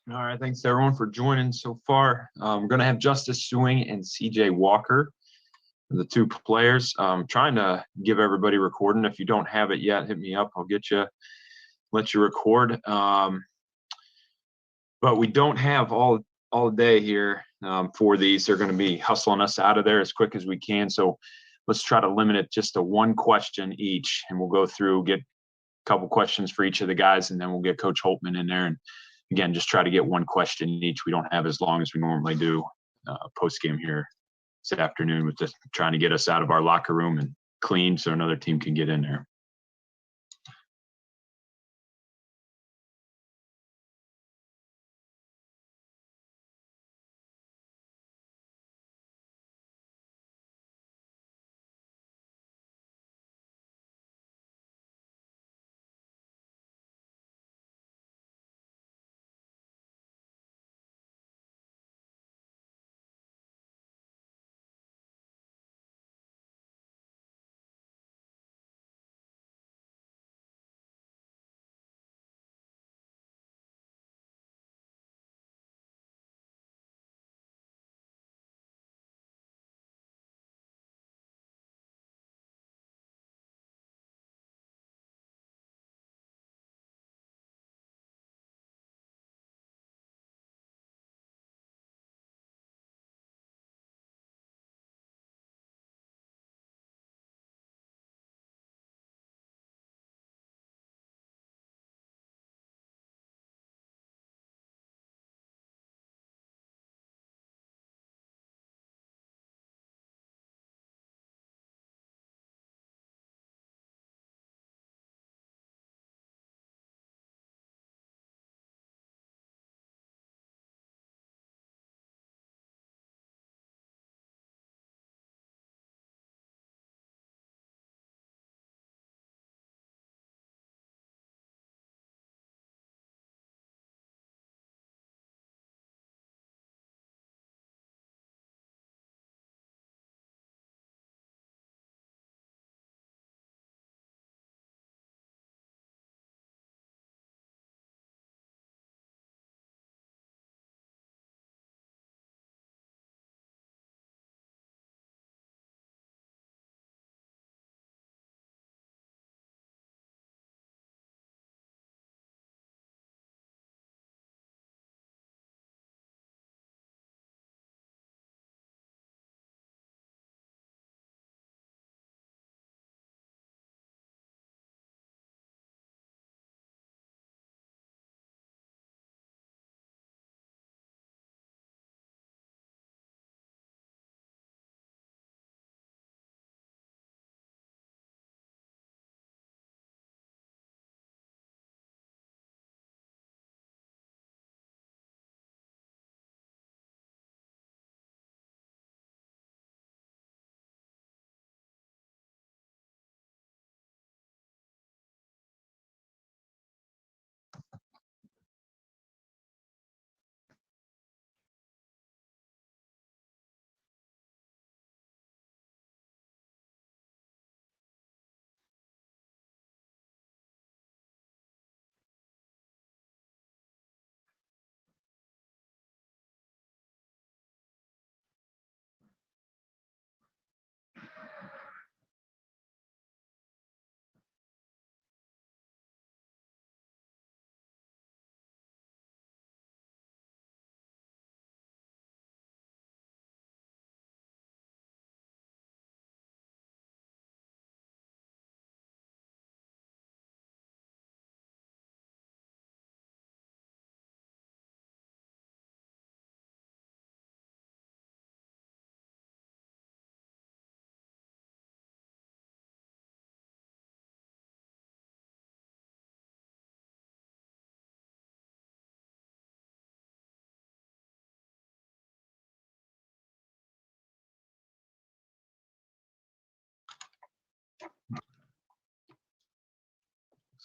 All right, thanks everyone for joining so far. We're going to have Justice Suing and CJ Walker, the two players. Trying to give everybody recording. If you don't have it yet, hit me up. I'll let you record. But we don't have all day here for these. They're going to be hustling us out of there as quick as we can. So let's try to limit it just to one question each, and we'll go through, get a couple questions for each of the guys, and then we'll get Coach Holtmann in there. And again, just try to get one question each. We don't have as long as we normally do post game here this afternoon, with just trying to get us out of our locker room and clean so another team can get in there.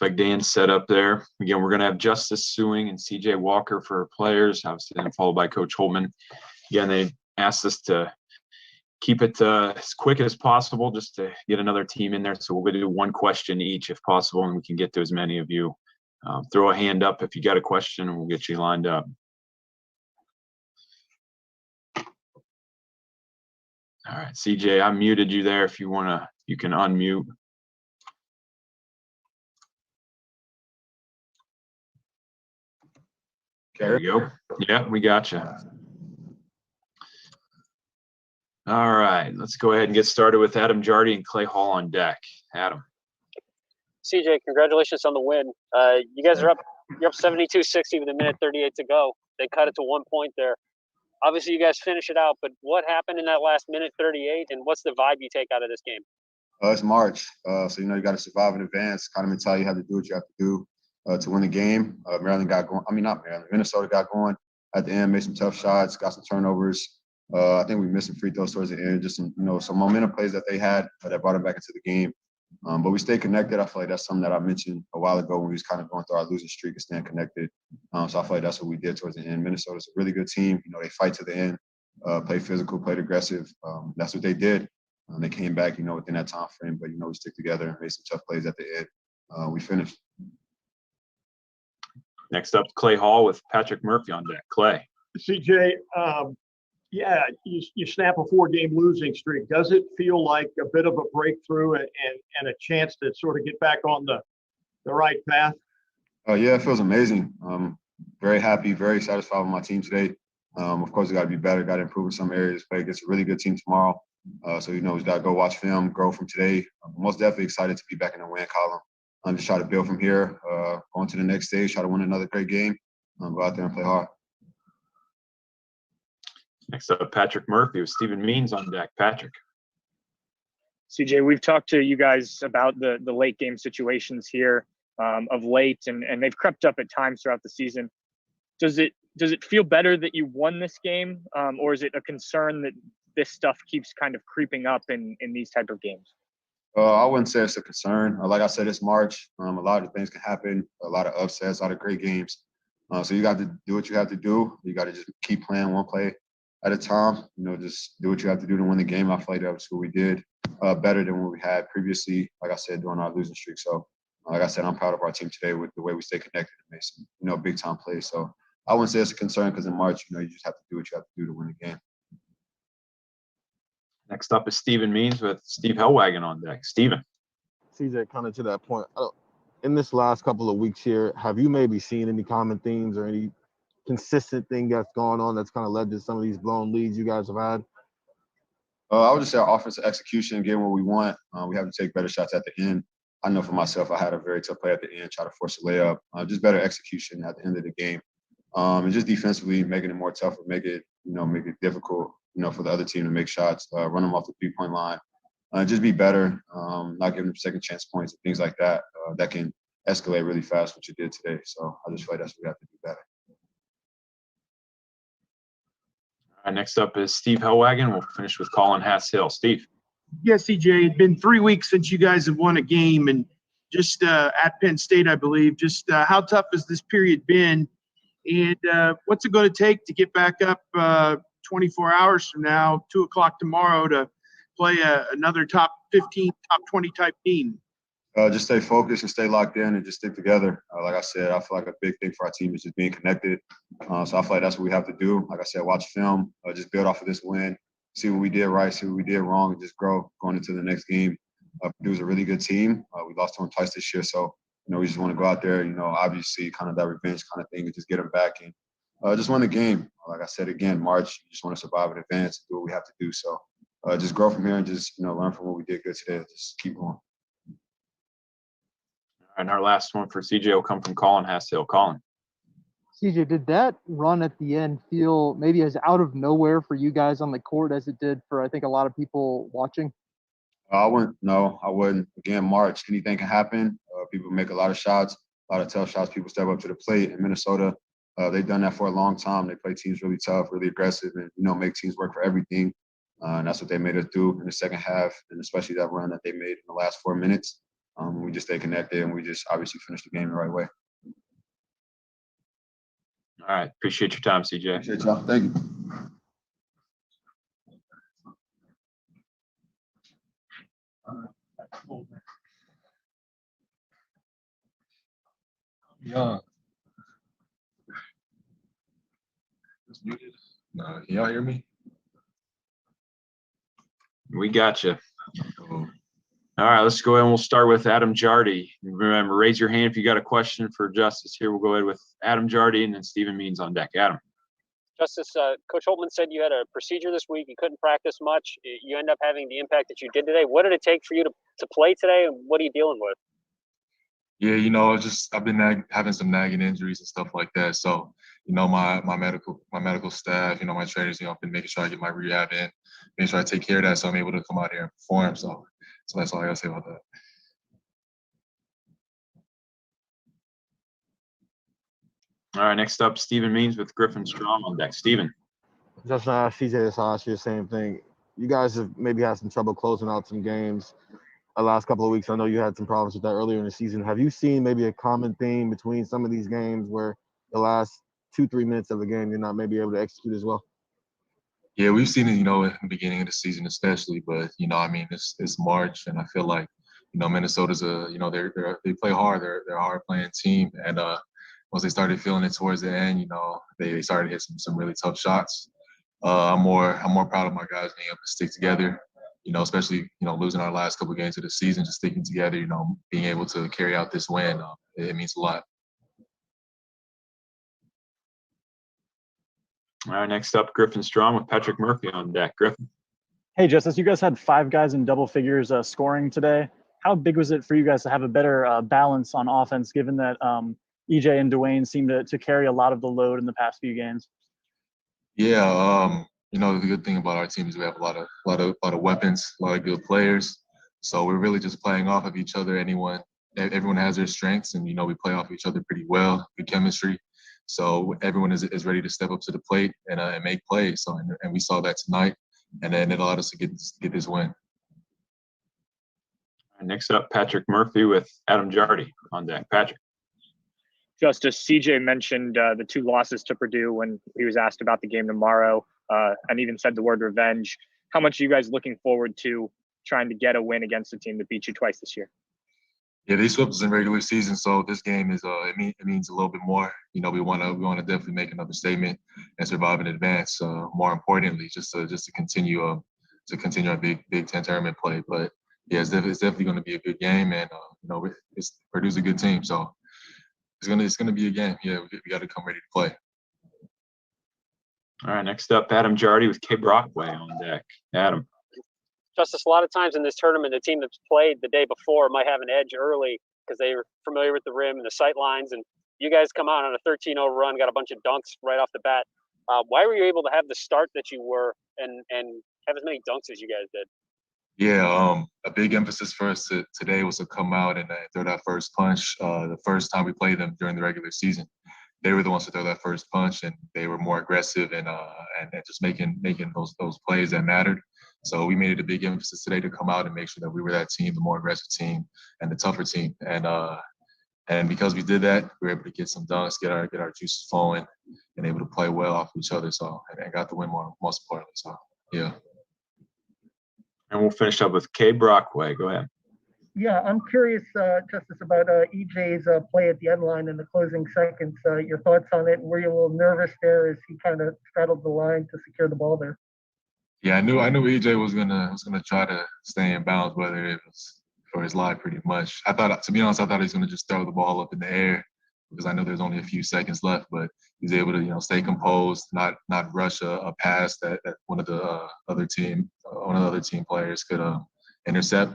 Like Dan set up there. Again, we're going to have Justice Suing and CJ Walker for players, obviously then followed by Coach Holtmann. Again, they asked us to keep it as quick as possible just to get another team in there. So we're going to do one question each if possible, and we can get to as many of you. Throw a hand up if you got a question, and we'll get you lined up. All right, CJ, I muted you there. If you wanna, you can unmute. There you go. Yeah, we got you. All right, let's go ahead and get started with Adam Jardy and Clay Hall on deck. Adam. CJ, congratulations on the win. You guys are up. You're up 72-60 with a minute 38 to go. They cut it to 1 point there. Obviously, you guys finish it out, but what happened in that last minute 38, and what's the vibe you take out of this game? It's March, so you got to survive in advance. Kind of mentality, you have to do what you have to do to win the game. Maryland got going. I mean, not Maryland. Minnesota got going at the end, made some tough shots, got some turnovers. I think we missed some free throws towards the end. Just some momentum plays that they had that brought them back into the game. But we stayed connected. I feel like that's something that I mentioned a while ago when we was kind of going through our losing streak and staying connected. So I feel like that's what we did towards the end. Minnesota's a really good team. They fight to the end, play physical, played aggressive. That's what they did. They came back, within that time frame. But, we stick together and made some tough plays at the end. We finished. Next up, Clay Hall with Patrick Murphy on deck. Clay. CJ, you snap a 4-game losing streak. Does it feel like a bit of a breakthrough and a chance to sort of get back on the right path? Yeah, it feels amazing. Very happy, very satisfied with my team today. Of course, we got to be better, got to improve in some areas, play against a really good team tomorrow. So, we got to go watch film, grow from today. I'm most definitely excited to be back in the win column. Just try to build from here, go on to the next stage, try to win another great game, go out there and play hard. Next up, Patrick Murphy with Stephen Means on deck. Patrick. CJ, we've talked to you guys about the late game situations here of late, and they've crept up at times throughout the season. Does it feel better that you won this game, or is it a concern that this stuff keeps kind of creeping up in these type of games? I wouldn't say it's a concern. Like I said, it's March. A lot of things can happen, a lot of upsets, a lot of great games. So you got to do what you have to do. You got to just keep playing one play at a time. Just do what you have to do to win the game. I feel like that was what we did better than what we had previously, like I said, during our losing streak. So, like I said, I'm proud of our team today with the way we stay connected and made some, big-time plays. So I wouldn't say it's a concern because in March, you just have to do what you have to do to win the game. Next up is Stephen Means with Steve Hellwagon on deck. Stephen. CJ, kind of to that point, in this last couple of weeks here, have you maybe seen any common themes or any consistent thing that's going on that's kind of led to some of these blown leads you guys have had? I would just say our offensive execution, getting what we want. We have to take better shots at the end. I know for myself, I had a very tough play at the end, try to force a layup. Just better execution at the end of the game. And just defensively making it more tougher, make it difficult, for the other team to make shots, run them off the 3-point line. Just be better, not giving them second chance points and things like that. That can escalate really fast, what you did today. So I just feel like that's what we have to do better. All right, next up is Steve Hellwagon. We'll finish with Colin Hass-Hill. Steve. Yes, CJ, it's been 3 weeks since you guys have won a game, and just at Penn State, I believe. Just how tough has this period been, and what's it going to take to get back up 24 hours from now, 2 o'clock tomorrow, to play another top 15, top 20 type team? Just stay focused and stay locked in and just stick together. Like I said, I feel like a big thing for our team is just being connected. So I feel like that's what we have to do. Like I said, watch film, just build off of this win, see what we did right, see what we did wrong, and just grow going into the next game. Purdue was a really good team. We lost to them twice this year. So, we just want to go out there, obviously kind of that revenge kind of thing and just get them back and just win the game. Like I said, again, March, you just want to survive in advance and do what we have to do. So just grow from here and just, learn from what we did good today. Just keep going. And our last one for CJ will come from Colin Hass-Hill. Colin. CJ, did that run at the end feel maybe as out of nowhere for you guys on the court as it did for, I think, a lot of people watching? I wouldn't. No, I wouldn't. Again, March, anything can happen. People make a lot of shots, a lot of tough shots. People step up to the plate. In Minnesota, they've done that for a long time. They play teams really tough, really aggressive, and, make teams work for everything. And that's what they made us do in the second half, and especially that run that they made in the last 4 minutes. We just stay connected, and we just obviously finished the game the right way. All right. Appreciate your time, CJ. Appreciate y'all. Thank you. Yeah. It's muted. No, can y'all hear me? We got you. All right, let's go ahead and we'll start with Adam Jardy. Remember, raise your hand if you got a question for Justice here. We'll go ahead with Adam Jardy and then Stephen Means on deck. Adam. Justice, Coach Holtmann said you had a procedure this week. You couldn't practice much. You end up having the impact that you did today. What did it take for you to play today, and what are you dealing with? Yeah, I've been having some nagging injuries and stuff like that. So, my medical staff, my trainers, I've been making sure I get my rehab in, making sure I take care of that, so I'm able to come out here and perform. So that's all I gotta say about that. All right, next up, Stephen Means with Griffin Strong on deck. Stephen. Just CJ, to ask you the same thing. You guys have maybe had some trouble closing out some games the last couple of weeks. I know you had some problems with that earlier in the season. Have you seen maybe a common theme between some of these games where the last 2-3 minutes of the game you're not maybe able to execute as well? Yeah, we've seen it, in the beginning of the season especially, but it's March, and I feel like, Minnesota's they play hard. They're a hard playing team, and once they started feeling it towards the end, they started to hit some really tough shots. I'm more proud of my guys being able to stick together, especially, losing our last couple of games of the season, just sticking together, being able to carry out this win, it means a lot. All right, next up, Griffin Strong with Patrick Murphy on deck. Griffin. Hey, Justice, you guys had 5 guys in double figures scoring today. How big was it for you guys to have a better balance on offense, given that EJ and Dwayne seemed to carry a lot of the load in the past few games? Yeah, the good thing about our team is we have a lot of weapons, a lot of good players. So we're really just playing off of each other. Everyone has their strengths, and we play off each other pretty well. Good chemistry. So everyone is ready to step up to the plate and make plays. So and we saw that tonight, and then it allowed us to get this win. Next up, Patrick Murphy with Adam Jardy on deck. Patrick. Justice, CJ mentioned the 2 losses to Purdue when he was asked about the game tomorrow, and even said the word revenge. How much are you guys looking forward to trying to get a win against a team that beat you twice this year? Yeah, they swept us in regular season, so this game is it means a little bit more. We want to definitely make another statement and survive in advance. More importantly, just to continue our Big Ten tournament play. But yeah, it's definitely going to be a good game, and Purdue's a good team, so it's gonna be a game. Yeah, we got to come ready to play. All right, next up, Adam Jardy with Cape Brockway on deck. Adam. Justice, a lot of times in this tournament, the team that's played the day before might have an edge early because they were familiar with the rim and the sight lines, and you guys come out on a 13-0 run, got a bunch of dunks right off the bat. Why were you able to have the start that you were and have as many dunks as you guys did? Yeah, a big emphasis for us today was to come out and throw that first punch. The first time we played them during the regular season, they were the ones to throw that first punch, and they were more aggressive and just making those plays that mattered. So we made it a big emphasis today to come out and make sure that we were that team, the more aggressive team and the tougher team. And because we did that, we were able to get some dunks, get our juices flowing, and able to play well off each other. So and got the win most importantly. So yeah. And we'll finish up with Kay Brockway. Go ahead. Yeah, I'm curious, Justice, about EJ's play at the end line in the closing seconds. Your thoughts on it? Were you a little nervous there as he kind of straddled the line to secure the ball there? Yeah, I knew EJ was gonna try to stay in bounds, whether it was for his life, pretty much. To be honest, I thought he was gonna just throw the ball up in the air because I know there's only a few seconds left, but he's able to stay composed, not rush a pass that one of the other team players could intercept.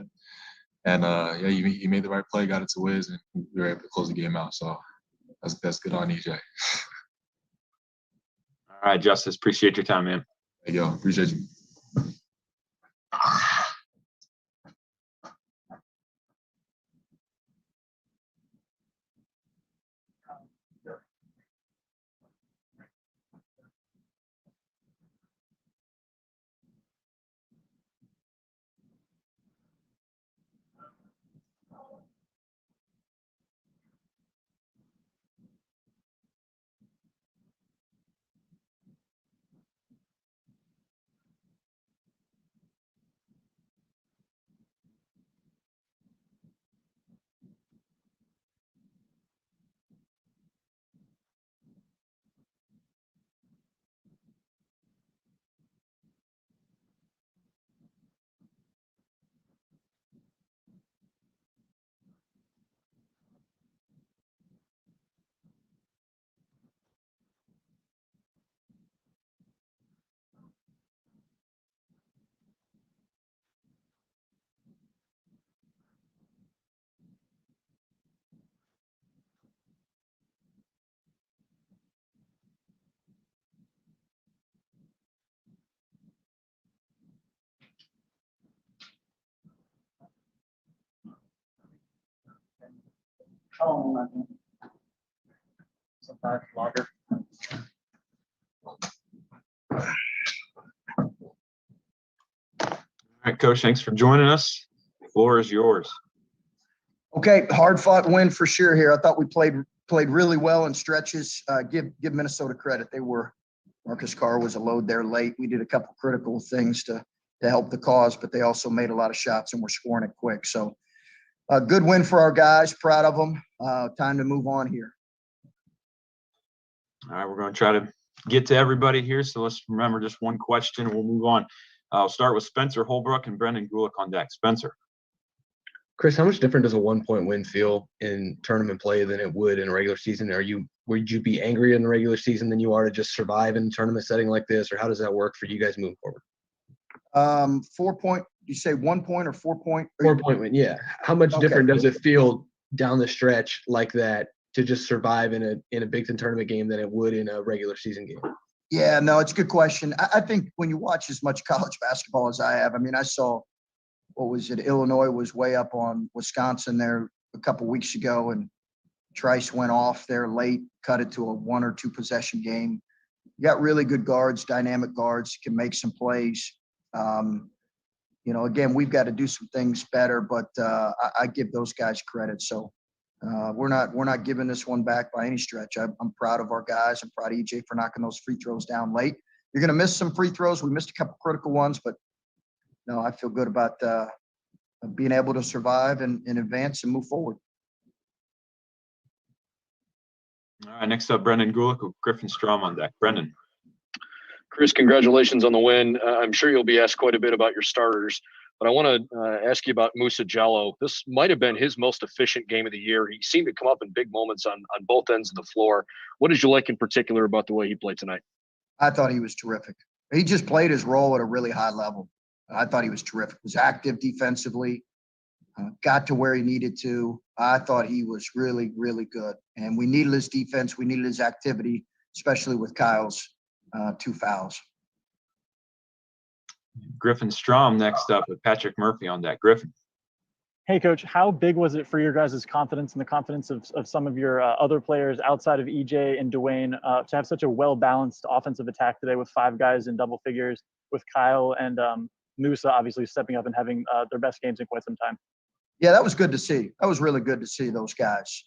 And yeah, he made the right play, got it to Wiz, and we were able to close the game out. So that's good on EJ. All right, Justice, appreciate your time, man. Hey, yo, appreciate you. Sometimes longer. All right, Coach, thanks for joining us. The floor is yours. Okay, hard fought win for sure here. I thought we played really well in stretches. Give Minnesota credit. Marcus Carr was a load there late. We did a couple critical things to help the cause, but they also made a lot of shots and were scoring it quick. So a good win for our guys. Proud of them. Time to move on here. All right, we're going to try to get to everybody here. So let's remember just one question and we'll move on. I'll start with Spencer Holbrook and Brendan Gulick on deck. Spencer. Chris, how much different does a 1-point win feel in tournament play than it would in a regular season? Would you be angrier in the regular season than you are to just survive in a tournament setting like this, or how does that work for you guys moving forward? 4 point. You say 1 point or 4 point? 4-point win, yeah. How much Okay. different does it feel down the stretch like that to just survive in a Big Ten tournament game than it would in a regular season game? Yeah, no, it's a good question. I think when you watch as much college basketball as I have, I mean, I saw, what was it? Illinois was way up on Wisconsin there a couple weeks ago, and Trice went off there late, cut it to a 1 or 2 possession game. You got really good guards, dynamic guards, can make some plays. Again, we've got to do some things better, but I give those guys credit. So we're not giving this one back by any stretch. I'm proud of our guys. I'm proud of EJ for knocking those free throws down late. You're going to miss some free throws. We missed a couple critical ones, but no, I feel good about being able to survive and advance and move forward. All right, next up, Brendan Gulick with Griffin Strom on deck. Brendan. Chris, congratulations on the win. I'm sure you'll be asked quite a bit about your starters, but I want to ask you about Musa Jallow. This might have been his most efficient game of the year. He seemed to come up in big moments on both ends of the floor. What did you like in particular about the way he played tonight? I thought he was terrific. He just played his role at a really high level. I thought he was terrific. Was active defensively, got to where he needed to. I thought he was really, really good. And we needed his defense. We needed his activity, especially with Kyle's 2 fouls. Griffin Strom next up with Patrick Murphy on deck. Griffin. Hey, Coach, how big was it for your guys' confidence and the confidence of some of your other players outside of EJ and Dwayne to have such a well-balanced offensive attack today with 5 guys in double figures, with Kyle and Musa obviously stepping up and having their best games in quite some time? Yeah, that was good to see. That was really good to see those guys.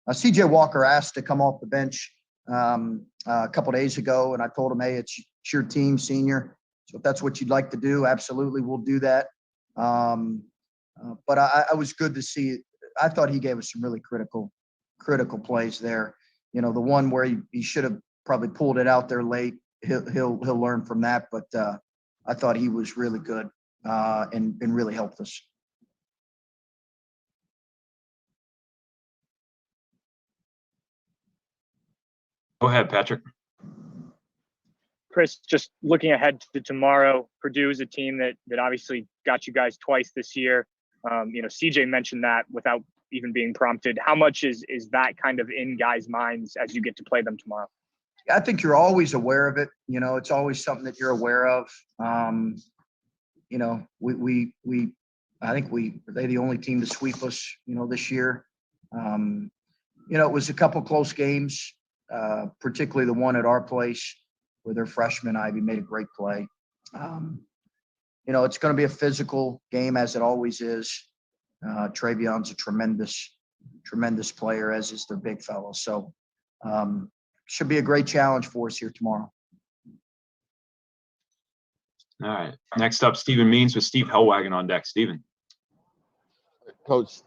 CJ Walker asked to come off the bench a couple days ago, and I told him, hey, it's your team, senior. So if that's what you'd like to do, absolutely, we'll do that. But I was good to see. I thought he gave us some really critical plays there. The one where he should have probably pulled it out there late. He'll learn from that. But I thought he was really good and really helped us. Go ahead, Patrick. Chris, just looking ahead to tomorrow, Purdue is a team that obviously got you guys twice this year. CJ mentioned that without even being prompted. How much is that kind of in guys' minds as you get to play them tomorrow? I think you're always aware of it. It's always something that you're aware of. I think they're the only team to sweep us, this year. It was a couple close games, particularly the one at our place where their freshman Ivy made a great play. It's going to be a physical game as it always is. Travion's a tremendous player, as is their big fellow. So should be a great challenge for us here tomorrow. All right. Next up, Stephen Means with Steve Hellwagon on deck. Stephen. Coach,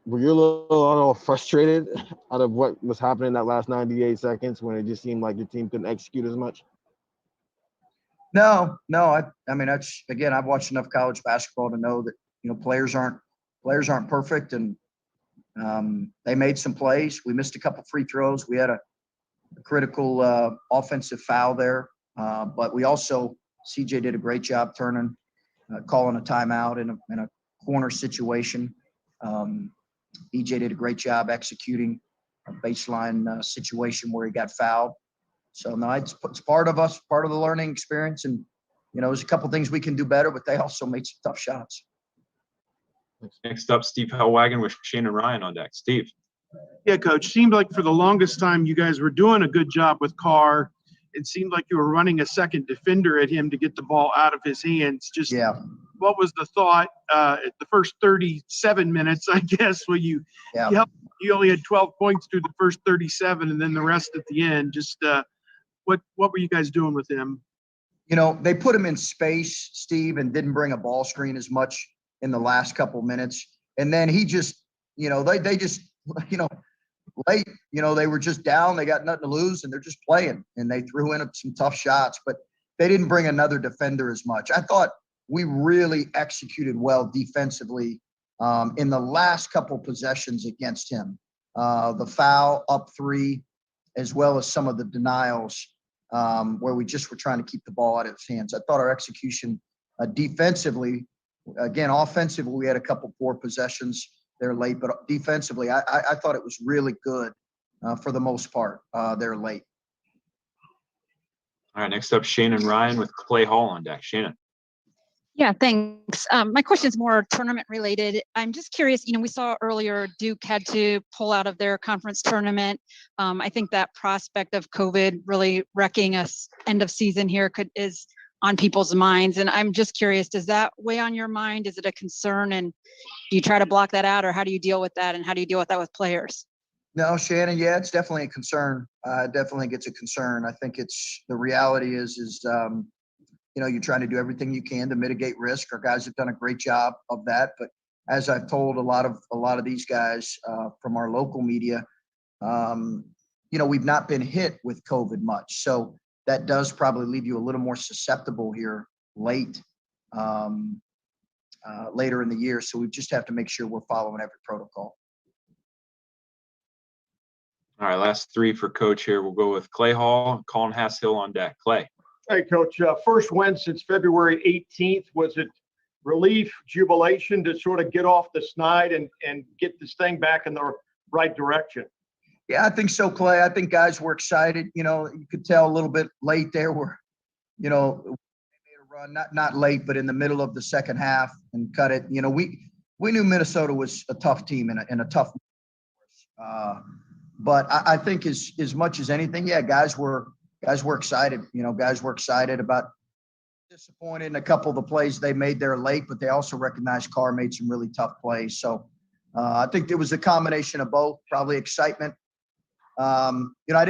were you a little frustrated out of what was happening that last 98 seconds when it just seemed like your team couldn't execute as much? No. I mean, that's, again, I've watched enough college basketball to know that, players aren't perfect, and they made some plays. We missed a couple free throws. We had a critical offensive foul there. But we also, CJ did a great job calling a timeout in a corner situation. EJ did a great job executing a baseline situation where he got fouled. So no, it's part of us, part of the learning experience. And, there's a couple things we can do better, but they also made some tough shots. Next up, Steve Hellwagon with Shane and Ryan on deck. Steve. Yeah, Coach. Seemed like for the longest time you guys were doing a good job with Carr. It seemed like you were running a second defender at him to get the ball out of his hands. Just Yeah. what was the thought at the first 37 minutes, I guess, where you only had 12 points through the first 37 and then the rest at the end. Just what were you guys doing with him? You know, they put him in space, Steve, and didn't bring a ball screen as much in the last couple minutes. And then he just, you know, they just, you know, late, you know, they were just down. They got nothing to lose, and they're just playing. And they threw in some tough shots, but they didn't bring another defender as much. I thought we really executed well defensively in the last couple possessions against him. The foul up 3, as well as some of the denials where we just were trying to keep the ball out of his hands. I thought our execution defensively, again, offensively, we had a couple poor possessions there late, but defensively, I thought it was really good for the most part there late. All right, next up, Shannon Ryan with Clay Hall on deck. Shannon. Yeah, thanks. My question is more tournament related. I'm just curious, you know, we saw earlier Duke had to pull out of their conference tournament. I think that prospect of COVID really wrecking us end of season here is on people's minds. And I'm just curious, does that weigh on your mind? Is it a concern? And do you try to block that out, or how do you deal with that? And how do you deal with that with players? No, Shannon, yeah, it's definitely a concern. Definitely gets a concern. I think the reality is you know, you're trying to do everything you can to mitigate risk. Our guys have done a great job of that. But as I've told a lot of these guys from our local media, you know, we've not been hit with COVID much. So that does probably leave you a little more susceptible here later in the year. So we just have to make sure we're following every protocol. All right, last 3 for Coach here. We'll go with Clay Hall, Colin Hass-Hill on deck. Clay. Hey, Coach, first win since February 18th. Was it relief, jubilation to sort of get off the snide and get this thing back in the right direction? Yeah, I think so, Clay. I think guys were excited. You know, you could tell a little bit late there where, you know, they made a run, not late, but in the middle of the second half and cut it. You know, we knew Minnesota was a tough team and a tough but I think as much as anything, yeah, guys were excited. You know, guys were excited about disappointed in a couple of the plays they made there late, but they also recognized Carr made some really tough plays. So I think there was a combination of both, probably excitement. You know, I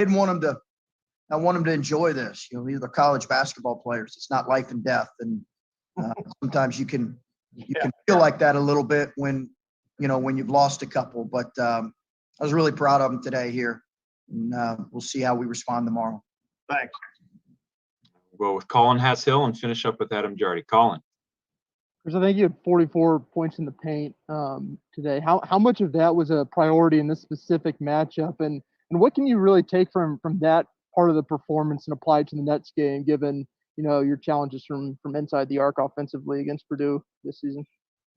want them to enjoy this. You know, these are college basketball players. It's not life and death. And sometimes you can feel like that a little bit when you've lost a couple, but I was really proud of them today here. And we'll see how we respond tomorrow. Thanks. We'll go with Colin Hass-Hill and finish up with Adam Jardy. Colin. Chris, I think you had 44 points in the paint today. How much of that was a priority in this specific matchup, and what can you really take from that part of the performance and apply it to the Nets game, given your challenges from inside the arc offensively against Purdue this season?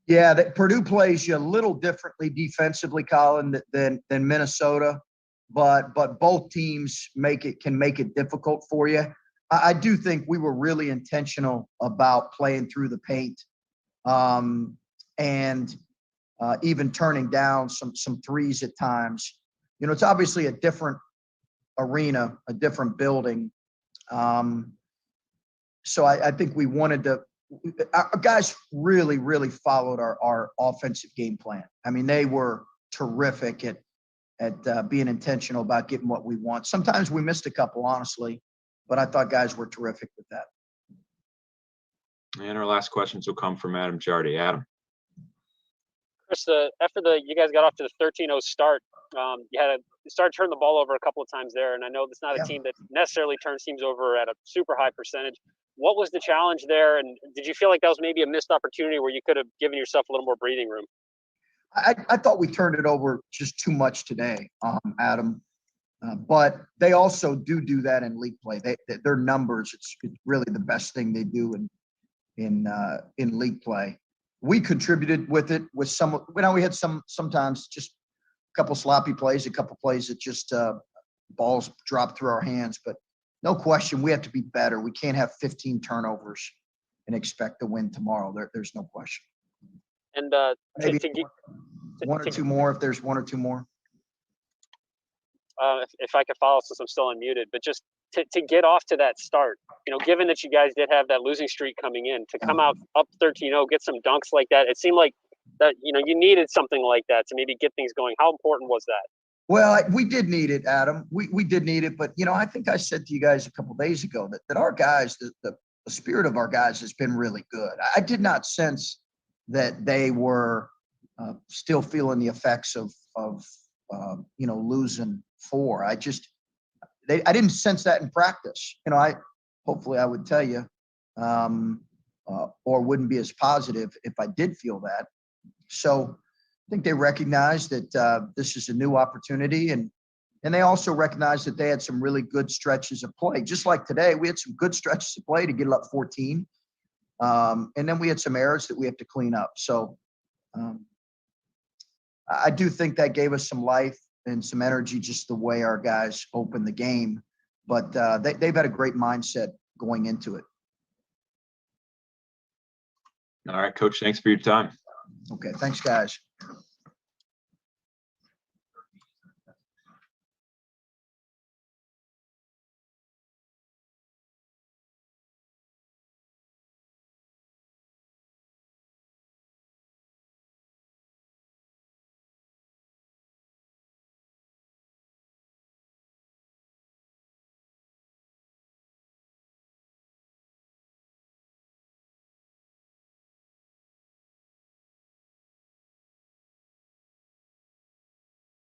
Yeah, that Purdue plays you a little differently defensively, Colin, than Minnesota, but both teams can make it difficult for you. I do think we were really intentional about playing through the paint, and even turning down some threes at times. You know, it's obviously a different arena, a different building. So I think we wanted to. Our guys really, really followed our offensive game plan. I mean, they were terrific at being intentional about getting what we want. Sometimes we missed a couple, honestly, but I thought guys were terrific with that. And our last questions will come from Adam Jardy. Adam. Chris, after you guys got off to the 13-0 start, you started turning the ball over a couple of times there, and I know it's not a team that necessarily turns teams over at a super high percentage. What was the challenge there, and did you feel like that was maybe a missed opportunity where you could have given yourself a little more breathing room? I thought we turned it over just too much today, Adam. But they also do that in league play. Their numbers, it's really the best thing they do in league play. We contributed with it with some. We had sometimes just a couple sloppy plays, a couple plays that just balls dropped through our hands. But no question, we have to be better. We can't have 15 turnovers and expect to win tomorrow. There's no question. And maybe one or two more if there's one or two more. if I could follow since I'm still unmuted, but just to get off to that start, given that you guys did have that losing streak coming in, to come out up 13-0, get some dunks like that, it seemed like that, you needed something like that to maybe get things going. How important was that? Well, we did need it, Adam. We did need it, but I think I said to you guys a couple of days ago that our guys, the spirit of our guys has been really good. I did not sense that they were still feeling the effects of losing 4. I didn't sense that in practice. Hopefully I would tell you, or wouldn't be as positive if I did feel that. So I think they recognize that this is a new opportunity, and they also recognize that they had some really good stretches of play. Just like today, we had some good stretches of play to get it up 14, and then we had some errors that we have to clean up. So I do think that gave us some life and some energy, just the way our guys opened the game. But they've had a great mindset going into it. All right, Coach, thanks for your time. Okay, thanks, guys.